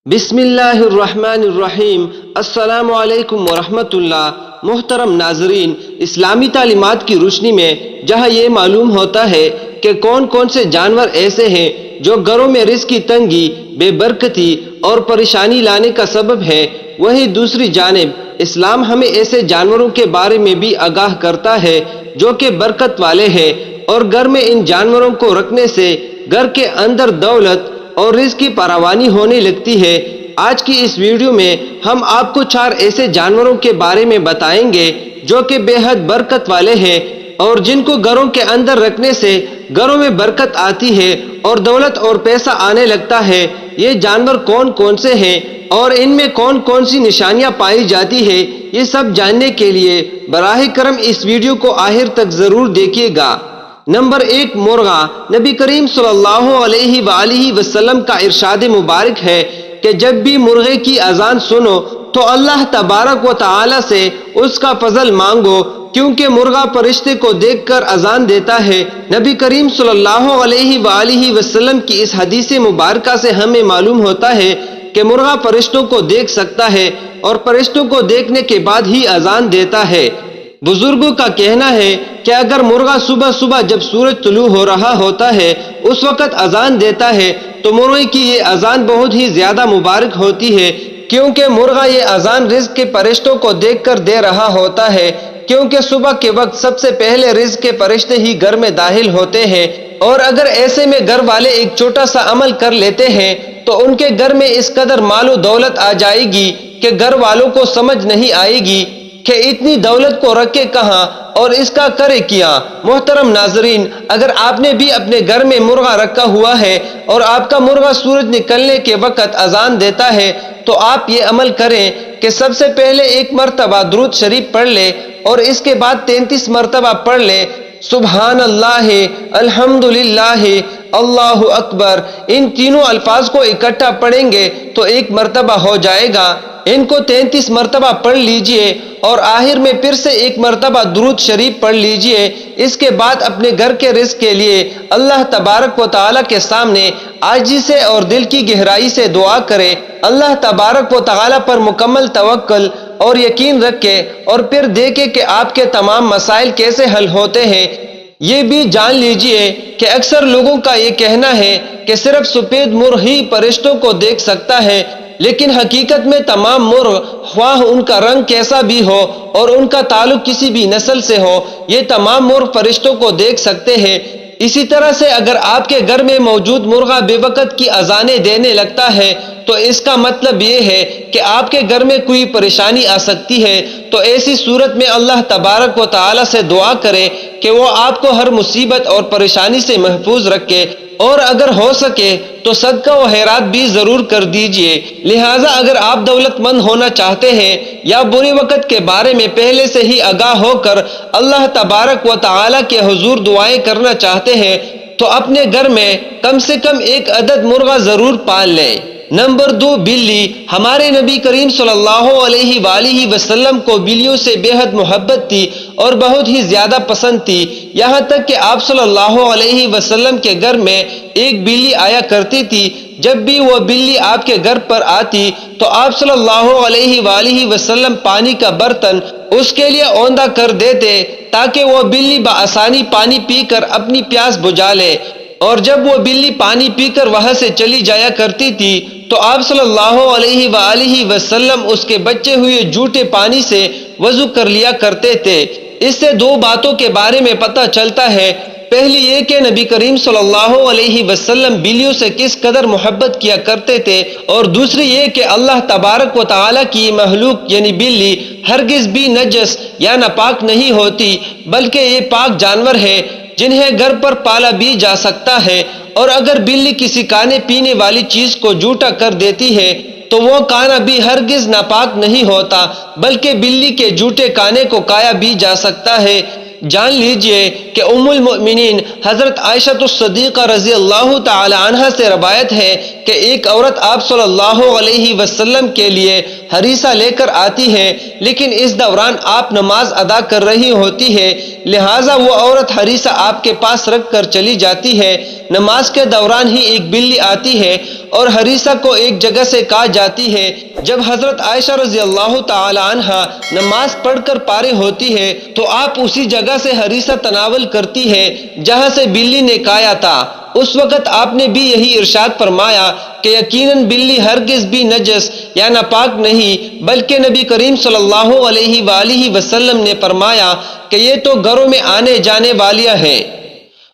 بسم اللہ الرحمن الرحیم۔ السلام علیکم ورحمۃ اللہ۔ محترم ناظرین، اسلامی تعلیمات کی روشنی میں جہاں یہ معلوم ہوتا ہے کہ کون کون سے جانور ایسے ہیں جو گھروں میں رزق کی تنگی، بے برکتی اور پریشانی لانے کا سبب ہے، وہیں دوسری جانب اسلام ہمیں ایسے جانوروں کے بارے میں بھی آگاہ کرتا ہے جو کہ برکت والے ہیں، اور گھر میں ان جانوروں کو رکھنے سے گھر کے اندر دولت اور رزق کی فراوانی ہونے لگتی ہے۔ آج کی اس ویڈیو میں ہم آپ کو 4 ایسے جانوروں کے بارے میں بتائیں گے جو کہ بے حد برکت والے ہیں اور جن کو گھروں کے اندر رکھنے سے گھروں میں برکت آتی ہے اور دولت اور پیسہ آنے لگتا ہے۔ یہ جانور کون کون سے ہیں اور ان میں کون کون سی نشانیاں پائی جاتی ہے، یہ سب جاننے کے لیے براہ کرم اس ویڈیو کو آخر تک ضرور دیکھیے گا۔ نمبر 1، مرغا۔ نبی کریم صلی اللہ علیہ وآلہ وسلم کا ارشاد مبارک ہے کہ جب بھی مرغے کی اذان سنو تو اللہ تبارک و تعالی سے اس کا فضل مانگو، کیونکہ مرغا فرشتے کو دیکھ کر اذان دیتا ہے۔ نبی کریم صلی اللہ علیہ وآلہ وسلم کی اس حدیث مبارکہ سے ہمیں معلوم ہوتا ہے کہ مرغا فرشتوں کو دیکھ سکتا ہے اور فرشتوں کو دیکھنے کے بعد ہی اذان دیتا ہے۔ بزرگوں کا کہنا ہے کہ اگر مرغا صبح صبح جب سورج طلوع ہو رہا ہوتا ہے اس وقت اذان دیتا ہے تو مرغے کی یہ اذان بہت ہی زیادہ مبارک ہوتی ہے، کیونکہ مرغا یہ اذان رزق کے فرشتوں کو دیکھ کر دے رہا ہوتا ہے، کیونکہ صبح کے وقت سب سے پہلے رزق کے فرشتے ہی گھر میں داخل ہوتے ہیں، اور اگر ایسے میں گھر والے ایک چھوٹا سا عمل کر لیتے ہیں تو ان کے گھر میں اس قدر مال و دولت آ جائے گی کہ گھر والوں کو سمجھ نہیں آئے گی کہ اتنی دولت کو رکھے کہاں اور اس کا کرے کیا۔ محترم ناظرین، اگر آپ نے بھی اپنے گھر میں مرغا رکھا ہوا ہے اور آپ کا مرغا سورج نکلنے کے وقت اذان دیتا ہے تو آپ یہ عمل کریں کہ سب سے پہلے 1 مرتبہ درود شریف پڑھ لے اور اس کے بعد 33 مرتبہ پڑھ لے سبحان اللہ، الحمدللہ، اللہ اکبر۔ ان تینوں الفاظ کو اکٹھا پڑھیں گے تو 1 مرتبہ ہو جائے گا۔ ان کو 33 مرتبہ پڑھ لیجئے اور آخر میں پھر سے 1 مرتبہ درود شریف پڑھ لیجئے۔ اس کے بعد اپنے گھر کے رزق کے لیے اللہ تبارک و تعالی کے سامنے عاجزی سے اور دل کی گہرائی سے دعا کرے۔ اللہ تبارک و تعالی پر مکمل توکل اور یقین رکھے اور پھر دیکھے کہ آپ کے تمام مسائل کیسے حل ہوتے ہیں۔ یہ بھی جان لیجئے کہ اکثر لوگوں کا یہ کہنا ہے کہ صرف سفید مرغ ہی فرشتوں کو دیکھ سکتا ہے، لیکن حقیقت میں تمام مرغ، خواہ ان کا رنگ کیسا بھی ہو اور ان کا تعلق کسی بھی نسل سے ہو، یہ تمام مرغ فرشتوں کو دیکھ سکتے ہیں۔ اسی طرح سے اگر آپ کے گھر میں موجود مرغا بے وقت کی اذانیں دینے لگتا ہے تو اس کا مطلب یہ ہے کہ آپ کے گھر میں کوئی پریشانی آ سکتی ہے، تو ایسی صورت میں اللہ تبارک و تعالی سے دعا کریں کہ وہ آپ کو ہر مصیبت اور پریشانی سے محفوظ رکھے، اور اگر ہو سکے تو صدقہ و خیرات بھی ضرور کر دیجئے۔ لہٰذا اگر آپ دولت مند ہونا چاہتے ہیں یا برے وقت کے بارے میں پہلے سے ہی آگاہ ہو کر اللہ تبارک و تعالی کے حضور دعائیں کرنا چاہتے ہیں تو اپنے گھر میں کم سے کم 1 عدد مرغا ضرور پال لیں۔ نمبر 2، بلی۔ ہمارے نبی کریم صلی اللہ علیہ وآلہ وسلم کو بلیوں سے بے حد محبت تھی اور بہت ہی زیادہ پسند تھی، یہاں تک کہ آپ صلی اللہ علیہ وسلم کے گھر میں ایک بلی آیا کرتی تھی۔ جب بھی وہ بلی آپ کے گھر پر آتی تو آپ صلی اللہ علیہ وآلہ وسلم پانی کا برتن اس کے لیے اوندا کر دیتے تاکہ وہ بلی بآسانی پانی پی کر اپنی پیاس بجھا لے، اور جب وہ بلی پانی پی کر وہاں سے چلی جایا کرتی تھی تو آپ صلی اللہ علیہ وآلہ وسلم اس کے بچے ہوئے جھوٹے پانی سے وضو کر لیا کرتے تھے۔ اس سے 2 باتوں کے بارے میں پتہ چلتا ہے۔ پہلی یہ کہ نبی کریم صلی اللہ علیہ وسلم بلیوں سے کس قدر محبت کیا کرتے تھے، اور دوسری یہ کہ اللہ تبارک و تعالی کی مخلوق یعنی بلی ہرگز بھی نجس یا ناپاک نہیں ہوتی، بلکہ یہ پاک جانور ہے جنہیں گھر پر پالا بھی جا سکتا ہے، اور اگر بلی کسی کھانے پینے والی چیز کو جھوٹا کر دیتی ہے تو وہ کھانا بھی ہرگز ناپاک نہیں ہوتا، بلکہ بلی کے جھوٹے کھانے کو کھایا بھی جا سکتا ہے۔ جان لیجئے کہ ام المؤمنین حضرت عائشہ الصدیقہ رضی اللہ تعالی عنہ سے روایت ہے کہ ایک عورت آپ صلی اللہ علیہ وسلم کے لیے ہریسہ لے کر آتی ہے، لیکن اس دوران آپ نماز ادا کر رہی ہوتی ہے، لہٰذا وہ عورت ہریسہ آپ کے پاس رکھ کر چلی جاتی ہے۔ نماز کے دوران ہی ایک بلی آتی ہے اور ہریسہ کو ایک جگہ سے کاٹ جاتی ہے۔ جب حضرت عائشہ رضی اللہ تعالی عنہ نماز پڑھ کر فارغ ہوتی ہے تو آپ اسی جگہ سے ہریسہ تناول کرتی ہے جہاں سے بلی نے کایا تھا۔ اس وقت آپ نے بھی یہی ارشاد فرمایا کہ یقیناً بلی ہرگز بھی نجس یا ناپاک نہیں، بلکہ نبی کریم صلی اللہ علیہ وآلہ وسلم نے فرمایا کہ یہ تو گھروں میں آنے جانے والیاں ہیں۔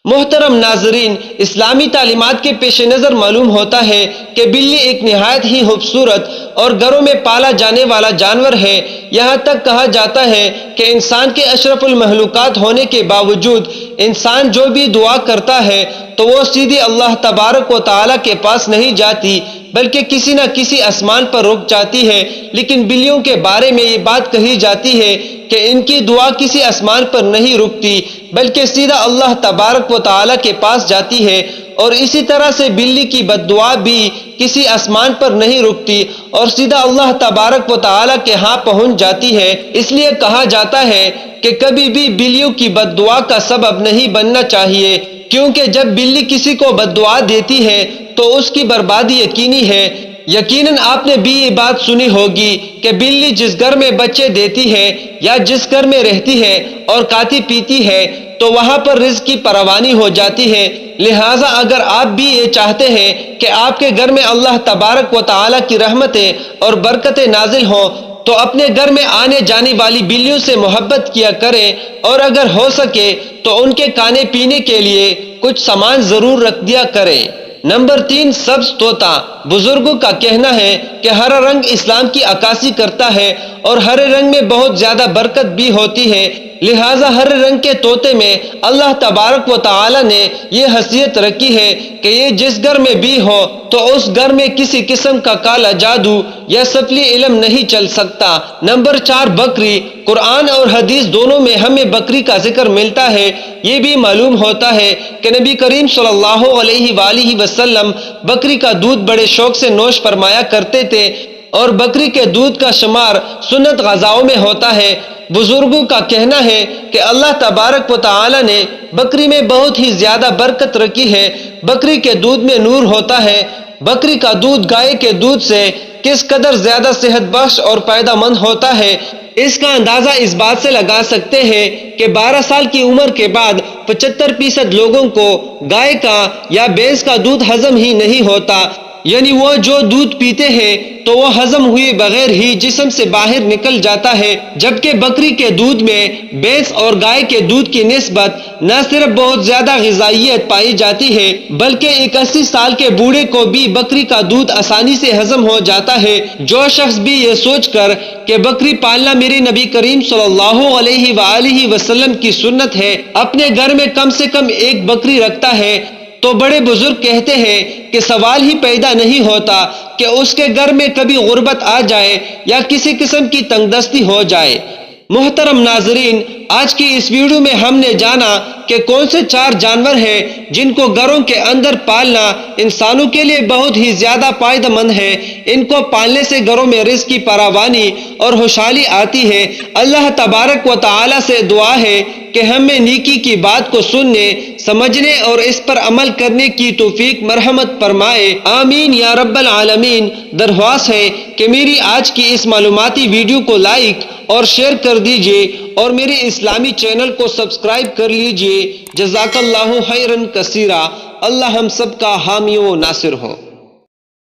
محترم ناظرین، اسلامی تعلیمات کے پیش نظر معلوم ہوتا ہے کہ بلی ایک نہایت ہی خوبصورت اور گھروں میں پالا جانے والا جانور ہے۔ یہاں تک کہا جاتا ہے کہ انسان کے اشرف المخلوقات ہونے کے باوجود انسان جو بھی دعا کرتا ہے تو وہ سیدھی اللہ تبارک و تعالیٰ کے پاس نہیں جاتی بلکہ کسی نہ کسی آسمان پر رک جاتی ہے، لیکن بلیوں کے بارے میں یہ بات کہی جاتی ہے کہ ان کی دعا کسی آسمان پر نہیں رکتی بلکہ سیدھا اللہ تبارک و تعالیٰ کے پاس جاتی ہے، اور اسی طرح سے بلی کی بد دعا بھی کسی آسمان پر نہیں رکتی اور سیدھا اللہ تبارک و تعالیٰ کے ہاں پہنچ جاتی ہے۔ اس لیے کہا جاتا ہے کہ کبھی بھی بلیوں کی بد دعا کا سبب نہیں بننا چاہیے، کیونکہ جب بلی کسی کو بد دعا دیتی ہے تو اس کی بربادی یقینی ہے۔ یقیناً آپ نے بھی یہ بات سنی ہوگی کہ بلی جس گھر میں بچے دیتی ہے یا جس گھر میں رہتی ہے اور کھاتی پیتی ہے تو وہاں پر رزق کی فراوانی ہو جاتی ہے۔ لہٰذا اگر آپ بھی یہ چاہتے ہیں کہ آپ کے گھر میں اللہ تبارک و تعالیٰ کی رحمتیں اور برکتیں نازل ہوں تو اپنے گھر میں آنے جانے والی بلیوں سے محبت کیا کریں، اور اگر ہو سکے تو ان کے کھانے پینے کے لیے کچھ سامان ضرور رکھ دیا کریں۔ نمبر 3، سبز طوطا۔ بزرگوں کا کہنا ہے کہ ہرا رنگ اسلام کی عکاسی کرتا ہے اور ہرے رنگ میں بہت زیادہ برکت بھی ہوتی ہے، لہٰذا ہر رنگ کے طوطے میں اللہ تبارک و تعالی نے یہ حیثیت رکھی ہے کہ یہ جس گھر میں بھی ہو تو اس گھر میں کسی قسم کا کالا جادو یا سفلی علم نہیں چل سکتا۔ نمبر 4، بکری۔ قرآن اور حدیث دونوں میں ہمیں بکری کا ذکر ملتا ہے۔ یہ بھی معلوم ہوتا ہے کہ نبی کریم صلی اللہ علیہ وآلہ وسلم بکری کا دودھ بڑے شوق سے نوش فرمایا کرتے تھے، اور بکری کے دودھ کا شمار سنت غذاؤں میں ہوتا ہے۔ بزرگوں کا کہنا ہے کہ اللہ تبارک و تعالی نے بکری میں بہت ہی زیادہ برکت رکھی ہے۔ بکری کے دودھ میں نور ہوتا ہے۔ بکری کا دودھ گائے کے دودھ سے کس قدر زیادہ صحت بخش اور فائدہ مند ہوتا ہے، اس کا اندازہ اس بات سے لگا سکتے ہیں کہ 12 سال کی عمر کے بعد 75% لوگوں کو گائے کا یا بھینس کا دودھ ہضم ہی نہیں ہوتا، یعنی وہ جو دودھ پیتے ہیں تو وہ ہضم ہوئے بغیر ہی جسم سے باہر نکل جاتا ہے، جبکہ بکری کے دودھ میں بھینس اور گائے کے دودھ کی نسبت نہ صرف بہت زیادہ غذائیت پائی جاتی ہے بلکہ ایک 80 سال کے بوڑھے کو بھی بکری کا دودھ آسانی سے ہضم ہو جاتا ہے۔ جو شخص بھی یہ سوچ کر کہ بکری پالنا میرے نبی کریم صلی اللہ علیہ وآلہ وسلم کی سنت ہے، اپنے گھر میں کم سے کم ایک بکری رکھتا ہے تو بڑے بزرگ کہتے ہیں کہ سوال ہی پیدا نہیں ہوتا کہ اس کے گھر میں کبھی غربت آ جائے یا کسی قسم کی تنگ دستی ہو جائے۔ محترم ناظرین، آج کی اس ویڈیو میں ہم نے جانا کہ کون سے 4 جانور ہیں جن کو گھروں کے اندر پالنا انسانوں کے لیے بہت ہی زیادہ فائدہ مند ہے۔ ان کو پالنے سے گھروں میں رزق کی فراوانی اور خوشحالی آتی ہے۔ اللہ تبارک و تعالی سے دعا ہے کہ ہمیں نیکی کی بات کو سننے، سمجھنے اور اس پر عمل کرنے کی توفیق مرحمت فرمائے، آمین یا رب العالمین۔ درخواست ہے کہ میری آج کی اس معلوماتی ویڈیو کو لائک اور شیئر کر دیجئے اور میرے اسلامی چینل کو سبسکرائب کر لیجئے۔ جزاک اللہ خیرا کثیرا۔ اللہ ہم سب کا حامی و ناصر ہو۔